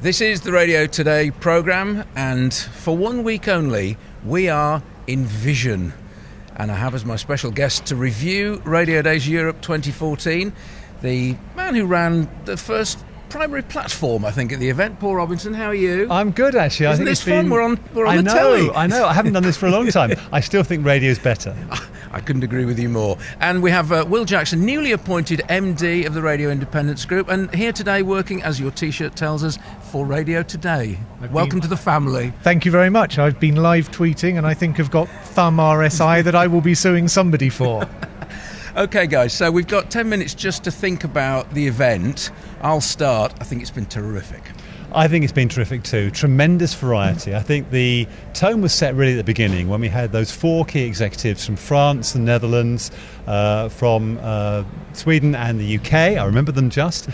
This is the Radio Today programme, and for 1 week only, we are in Vision. And I have as my special guest to review Radio Days Europe 2014, the man who ran the first primary platform, I think, at the event. Paul Robinson, how are you? I'm good, actually. Isn't this fun? We're on the telly. I know. I haven't done this for a long time. I still think radio's better. I couldn't agree with you more. And we have Will Jackson, newly appointed MD of the Radio Independence Group, and here today working, as your T-shirt tells us, for Radio Today. Welcome to the family. Thank you very much. I've been live tweeting, and I think I've got thumb RSI that I will be suing somebody for. Okay, guys, so we've got 10 minutes just to think about the event. I'll start. I think it's been terrific. I think it's been terrific too. Tremendous variety. I think the tone was set really at the beginning when we had those 4 key executives from France, the Netherlands, from Sweden and the UK, I remember them just,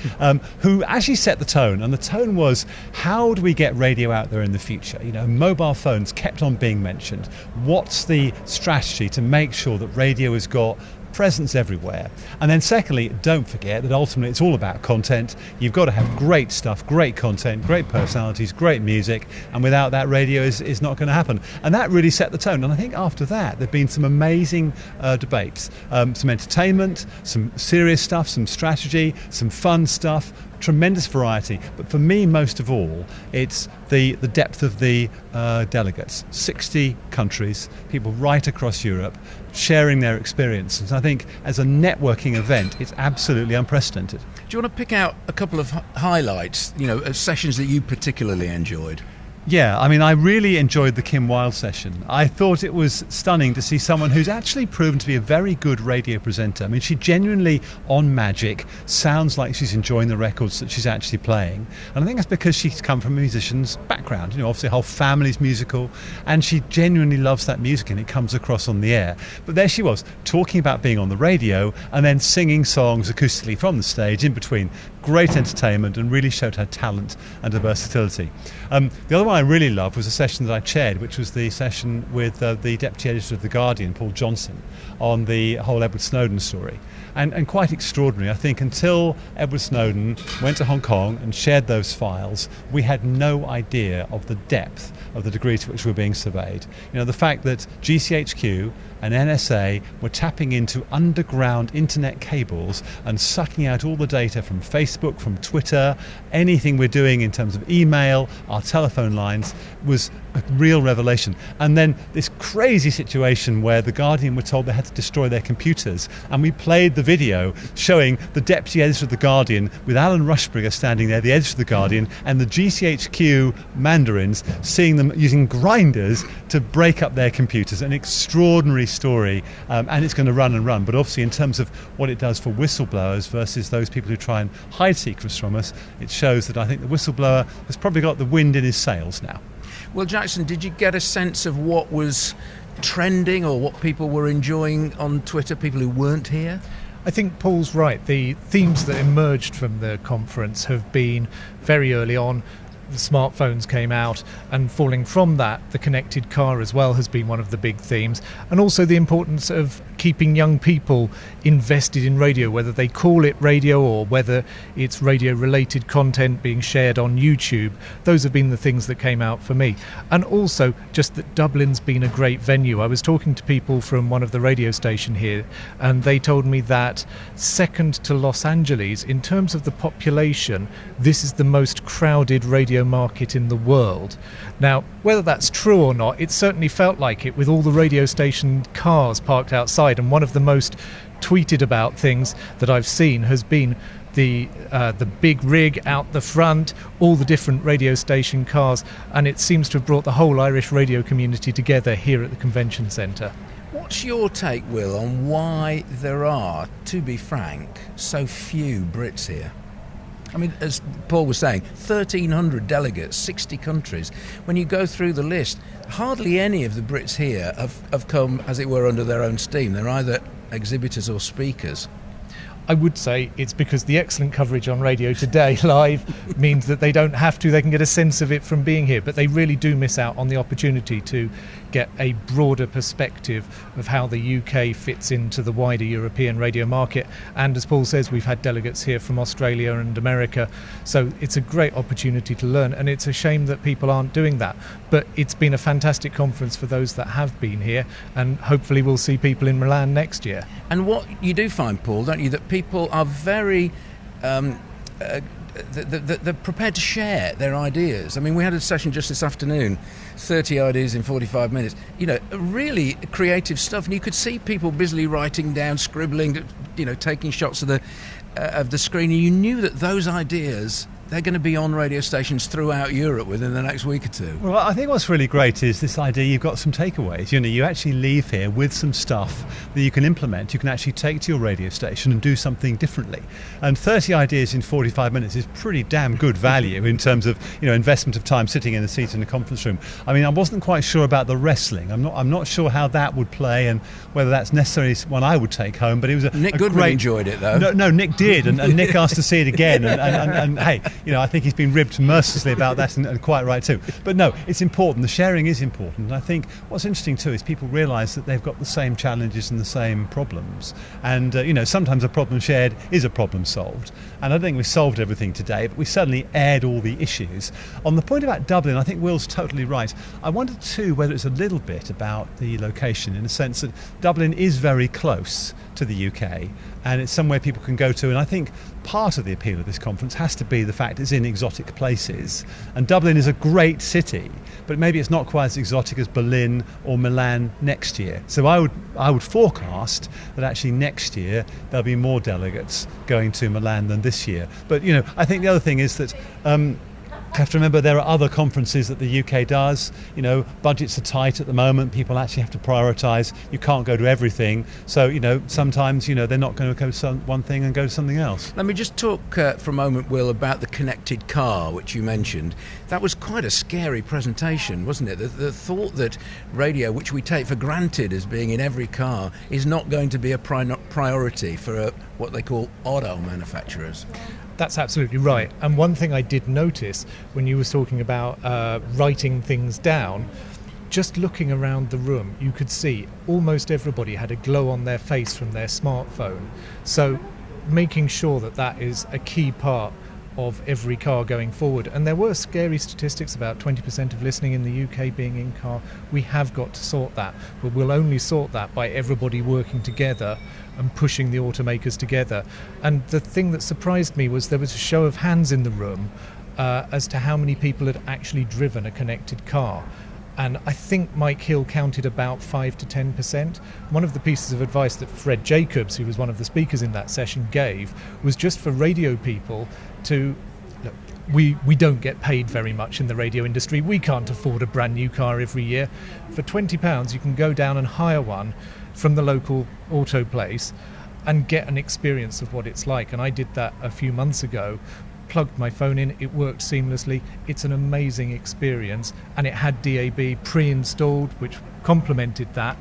who actually set the tone. And the tone was, how do we get radio out there in the future? You know, mobile phones kept on being mentioned. What's the strategy to make sure that radio has got presence everywhere? And then secondly, don't forget that ultimately it's all about content. You've got to have great stuff, great content, great personalities, great music, and without that, radio is not going to happen. And that really set the tone. And I think after that there have been some amazing debates, some entertainment, some serious stuff, some strategy, some fun stuff, tremendous variety. But for me, most of all, it's the depth of the delegates. 60 countries, people right across Europe, sharing their experiences. I think as a networking event, it's absolutely unprecedented. Do you want to pick out a couple of highlights, sessions that you particularly enjoyed? Yeah, I mean, I really enjoyed the Kim Wilde session. I thought it was stunning to see someone who's actually proven to be a very good radio presenter. I mean, she genuinely, on Magic, sounds like she's enjoying the records that she's actually playing. And I think that's because she's come from a musician's background. You know, obviously her whole family's musical, and she genuinely loves that music, and it comes across on the air. But there she was, talking about being on the radio, and then singing songs acoustically from the stage in between. Great entertainment, and really showed her talent and her versatility. The other one I really loved was a session that I chaired, which was the session with the Deputy Editor of The Guardian, Paul Johnson, on the whole Edward Snowden story. And quite extraordinary. I think until Edward Snowden went to Hong Kong and shared those files, we had no idea of the depth of the degree to which we were being surveyed. You know, the fact that GCHQ and NSA were tapping into underground internet cables and sucking out all the data from Facebook, from Twitter, anything we're doing in terms of email, our telephone lines, was a real revelation. And then this crazy situation where The Guardian were told they had to destroy their computers, and we played the video showing the Deputy Editor of The Guardian with Alan Rushbringer standing there, the editor of The Guardian, and the GCHQ mandarins seeing them using grinders to break up their computers. An extraordinary story, and it's going to run and run. But obviously in terms of what it does for whistleblowers versus those people who try and hide secrets from us, it shows that I think the whistleblower has probably got the wind in his sails now. Well, Jackson, did you get a sense of what was trending or what people were enjoying on Twitter, people who weren't here? I think Paul's right. The themes that emerged from the conference have been very early on. The smartphones came out, and falling from that, the connected car as well has been one of the big themes, and also the importance of keeping young people invested in radio, whether they call it radio or whether it's radio-related content being shared on YouTube. Those have been the things that came out for me. And also just that Dublin's been a great venue. I was talking to people from one of the radio station here, and they told me that second to Los Angeles, in terms of the population, this is the most crowded radio market in the world. Now, whether that's true or not, it certainly felt like it with all the radio station cars parked outside, and one of the most tweeted about things that I've seen has been the big rig out the front, all the different radio station cars, and it seems to have brought the whole Irish radio community together here at the convention centre. What's your take, Will, on why there are, to be frank, so few Brits here? I mean, as Paul was saying, 1,300 delegates, 60 countries. When you go through the list, hardly any of the Brits here have come, as it were, under their own steam. They're either exhibitors or speakers. I would say it's because the excellent coverage on Radio Today live means that they don't have to, they can get a sense of it from being here, but they really do miss out on the opportunity to get a broader perspective of how the UK fits into the wider European radio market. And as Paul says, we've had delegates here from Australia and America, so it's a great opportunity to learn, and it's a shame that people aren't doing that. But it's been a fantastic conference for those that have been here, and hopefully we'll see people in Milan next year. And what you do find, Paul, don't you, that people are very they're prepared to share their ideas. I mean, we had a session just this afternoon, 30 ideas in 45 minutes, really creative stuff, and you could see people busily writing down, scribbling, taking shots of the screen, and you knew that those ideas, they're going to be on radio stations throughout Europe within the next week or two. Well, I think what's really great is this idea you've got some takeaways. You actually leave here with some stuff that you can implement. You can actually take to your radio station and do something differently. And 30 ideas in 45 minutes is pretty damn good value in terms of investment of time sitting in a seat in a conference room. I mean, I wasn't quite sure about the wrestling. I'm not sure how that would play and whether that's necessarily one I would take home. But it was Nick Goodman enjoyed it though. No, Nick did, and Nick asked to see it again. And hey. I think he's been ribbed mercilessly about that, and quite right too. But no, it's important. The sharing is important. And I think what's interesting too is people realise that they've got the same challenges and the same problems. And, sometimes a problem shared is a problem solved. And I don't think we've solved everything today, but we certainly aired all the issues. On the point about Dublin, I think Will's totally right. I wondered too whether it's a little bit about the location, in the sense that Dublin is very close to the UK, and it's somewhere people can go to. And I think part of the appeal of this conference has to be the fact it's in exotic places. And Dublin is a great city, but maybe it's not quite as exotic as Berlin or Milan next year. So I would forecast that actually next year there'll be more delegates going to Milan than this year. But I think the other thing is that have to remember there are other conferences that the UK does. Budgets are tight at the moment. People actually have to prioritise. You can't go to everything. So, sometimes, they're not going to go to one thing and go to something else. Let me just talk for a moment, Will, about the connected car, which you mentioned. That was quite a scary presentation, wasn't it? The thought that radio, which we take for granted as being in every car, is not going to be a priority for what they call auto manufacturers. That's absolutely right. And one thing I did notice when you were talking about writing things down, just looking around the room, you could see almost everybody had a glow on their face from their smartphone. So making sure that is a key part of every car going forward. And there were scary statistics about 20% of listening in the UK being in car. We have got to sort that, but we'll only sort that by everybody working together and pushing the automakers together. And the thing that surprised me was there was a show of hands in the room as to how many people had actually driven a connected car. And I think Mike Hill counted about 5 to 10%. One of the pieces of advice that Fred Jacobs, who was one of the speakers in that session, gave was just for radio people to... Look, we don't get paid very much in the radio industry. We can't afford a brand new car every year. For £20, you can go down and hire one from the local auto place and get an experience of what it's like. And I did that a few months ago. Plugged my phone in, it worked seamlessly. It's an amazing experience, and it had DAB pre-installed, which complemented that.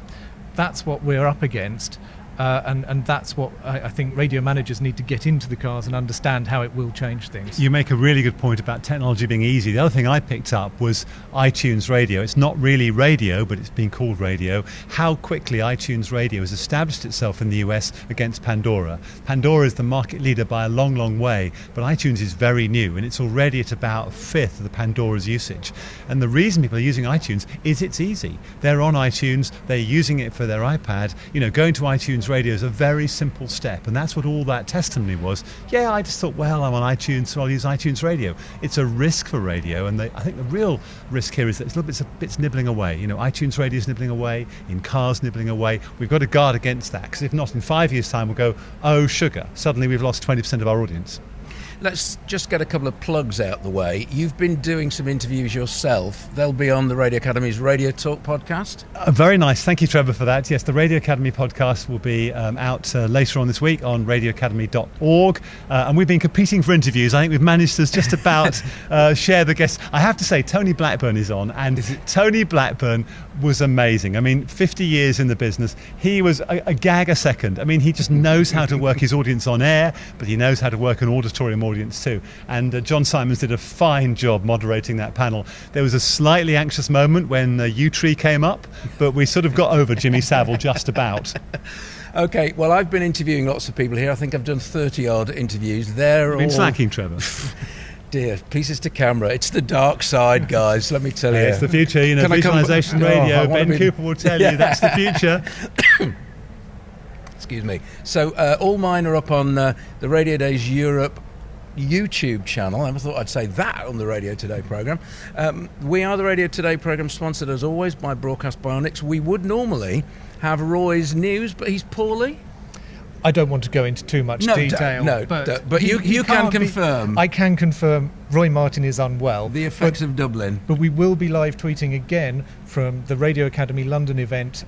That's what we're up against, and that's what I think radio managers need to get into the cars and understand how it will change things. You make a really good point about technology being easy. The other thing I picked up was iTunes Radio. It's not really radio, but it's been called radio. How quickly iTunes Radio has established itself in the US against Pandora. Pandora is the market leader by a long, long way, but iTunes is very new, and it's already at about a fifth of the Pandora's usage. And the reason people are using iTunes is it's easy. They're on iTunes, they're using it for their iPad. Going to iTunes Radio is a very simple step, and that's what all that testimony was. Yeah, I just thought, well, I'm on iTunes, so I'll use iTunes Radio. It's a risk for radio, and I think the real risk here is that it's a little bit nibbling away. iTunes Radio is nibbling away, in cars nibbling away. We've got to guard against that, because if not, in 5 years' time, we'll go, oh, sugar. Suddenly we've lost 20% of our audience. let's just get a couple of plugs out the way. You've been doing some interviews yourself. They'll be on the Radio Academy's Radio Talk podcast. Very nice. Thank you, Trevor, for that. Yes, the Radio Academy podcast will be out later on this week on radioacademy.org. And we've been competing for interviews. I think we've managed to just about share the guests. I have to say, Tony Blackburn is on, and Tony Blackburn was amazing. I mean, 50 years in the business. He was a gag a second. I mean, he just knows how to work his audience on air, but he knows how to work an auditorium audience too. And John Simons did a fine job moderating that panel. There was a slightly anxious moment when U-Tree came up, but we sort of got over Jimmy Savile just about. Okay, well, I've been interviewing lots of people here. I think I've done 30-odd interviews. They're Been all... slacking, Trevor. Dear, pieces to camera. It's the dark side, guys, let me tell you. It's the future, you know, Visualisation Radio. Ben Cooper will tell you that's the future. Excuse me. So all mine are up on the Radio Days Europe YouTube channel. I never thought I'd say that on the Radio Today programme. We are the Radio Today programme, sponsored as always by Broadcast Bionics. We would normally have Roy's news, but he's poorly. I don't want to go into too much detail. But you can confirm. I can confirm Roy Martin is unwell. The effects of Dublin. But we will be live tweeting again from the Radio Academy London event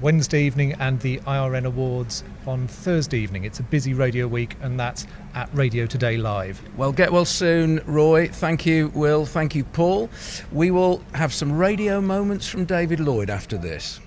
Wednesday evening and the IRN Awards on Thursday evening. It's a busy radio week, and that's at Radio Today Live. Well, get well soon, Roy. Thank you, Will. Thank you, Paul. We will have some radio moments from David Lloyd after this.